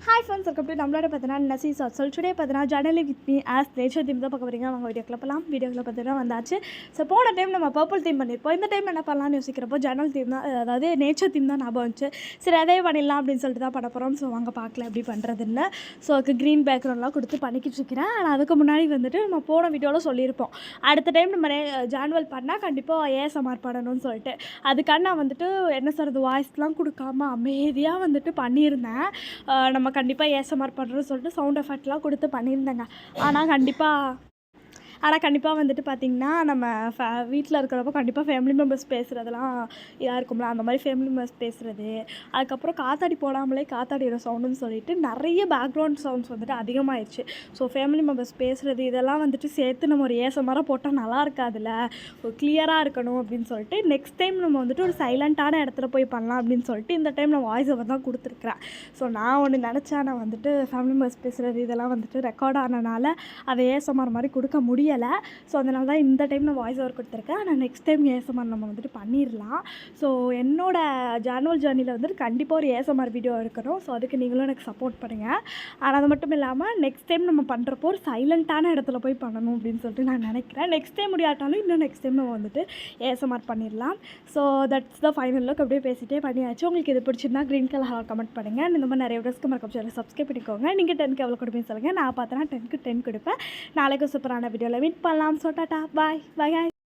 Hi friends, welcome to நம்மளோட பார்த்தீங்கன்னா நசி சாட்சல் டுடே பார்த்தீங்கன்னா journey with me as nature theme தான் பார்க்க போகிறீங்க. அவங்க வீடியோக்குள்ள போகலாம். வீடியோக்குள்ள பார்த்தீங்கன்னா வந்தாச்சு. ஸோ போன டைம் நம்ம பர்பிள் தீம் பண்ணியிருப்போம். இந்த டைம் என்ன பண்ணலாம்னு யோசிக்கிறப்போ ஜர்னல் தீம் தான், அதாவது நேச்சர் தீம் தான் ஞாபகம் வந்துச்சு. சரி அதே பண்ணிடலாம் அப்படின்னு சொல்லிட்டு தான் பண்ண போகிறோம். ஸோ வாங்க பார்க்கல எப்படி பண்ணுறதுன்னு. ஸோ அதுக்கு க்ரீன் பேக்ரவுண்ட்லாம் கொடுத்து பண்ணிக்கிட்டு இருக்கிறேன். ஆனால் அதுக்கு முன்னாடி வந்துட்டு நம்ம போன வீடியோவில் சொல்லியிருப்போம், அடுத்த டைம் நம்ம ஜான்வல் பண்ணால் கண்டிப்பாக ஏஎஸ்எம்ஆர் பண்ணணும்னு சொல்லிட்டு. அதுக்காக நான் வந்துட்டு என்ன சொல்கிறது, வாய்ஸ்லாம் கொடுக்காம அமைதியாக வந்துட்டு பண்ணியிருந்தேன். நம்ம கண்டிப்பாக ஏஎஸ்எம்ஆர் பண்ணுறோன்னு சொல்லிட்டு சவுண்ட் எஃபெக்ட்லாம் கொடுத்து பண்ணியிருந்தேங்க. ஆனால் கண்டிப்பாக வந்துட்டு பார்த்திங்கன்னா நம்ம வீட்டில் இருக்கிறப்போ கண்டிப்பாக ஃபேமிலி மெம்பர்ஸ் பேசுகிறதெல்லாம் இதாக இருக்கும்ல, அந்த மாதிரி ஃபேமிலி மெம்பர்ஸ் பேசுகிறது, அதுக்கப்புறம் காத்தாடி போடாமலே காத்தாடியோட சவுண்டுன்னு சொல்லிட்டு நிறைய பேக்ரவுண்ட் சவுண்ட்ஸ் வந்துட்டு அதிகமாகிடுச்சு. ஸோ ஃபேமிலி மெம்பர்ஸ் பேசுகிறது இதெல்லாம் வந்துட்டு சேர்த்து நம்ம ஒரு ஏஎஸ்எம்ஆராக போட்டால் நல்லா இருக்காதுல்ல, ஒரு கிளியராக இருக்கணும் அப்படின்னு சொல்லிட்டு நெக்ஸ்ட் டைம் நம்ம வந்துட்டு ஒரு சைலண்ட்டான இடத்துல போய் பண்ணலாம் அப்படின்னு சொல்லிட்டு இந்த டைம் நான் வாய்ஸ் ஓவர் தான் கொடுத்துருக்குறேன். ஸோ நான் ஒன்று நினச்சேன், நான் வந்துட்டு ஃபேமிலி மெம்பர்ஸ் பேசுகிறது இதெல்லாம் வந்துட்டு ரெக்கார்ட் ஆனனால அதை ஏஎஸ்எம்ஆர் மாதிரி கொடுக்க முடியலை. ஸோ அதனால தான் இந்த டைம் நான் வாய்ஸ் ஓவர் கொடுத்துருக்கேன். ஆனால் நெக்ஸ்ட் டைம் ஏஎஸ்எம்ஆர் நம்ம வந்துட்டு பண்ணிடலாம். ஸோ என்னோடய ஜான்வல் ஜர்னியில் வந்துட்டு கண்டிப்பாக ஒரு ஏஎஸ்எம்ஆர் வீடியோ இருக்கணும். ஸோ அதுக்கு நீங்களும் எனக்கு சப்போர்ட் பண்ணுங்கள். ஆனால் அது மட்டும் இல்லாமல் நெக்ஸ்ட் டைம் நம்ம பண்ணுறப்போ ஒரு சைலண்ட்டான இடத்துல போய் பண்ணணும் அப்படின்னு சொல்லிட்டு நான் நினைக்கிறேன். நெக்ஸ்ட் டைம் முடியாட்டாலும் இன்னும் நெக்ஸ்ட் டைம் நம்ம வந்துட்டு ஏஎஸ்எம்ஆர் பண்ணிடலாம். So that's the final look. அப்படியே பேசிகிட்டே பண்ணியாச்சு. உங்களுக்கு இது பிடிச்சிருந்தா க்ரீன் கலர் கமெண்ட் பண்ணுங்கள். இந்த மாதிரி நிறைய வீடியோஸ்க்கு மறக்காம சேனல் சப்ஸ்கிரைப் பண்ணிக்கோங்க. நீங்கள் 10க்கு எவ்வளோ கொடுப்பீங்கன்னு சொல்லுங்கள். நான் பார்த்தேன்னா 10க்கு 10 கொடுப்பேன். நாளைக்கு சூப்பரான வீடியோவில் மீட் பண்ணலாம். ஸோ டாட்டா, பாய் பாய்.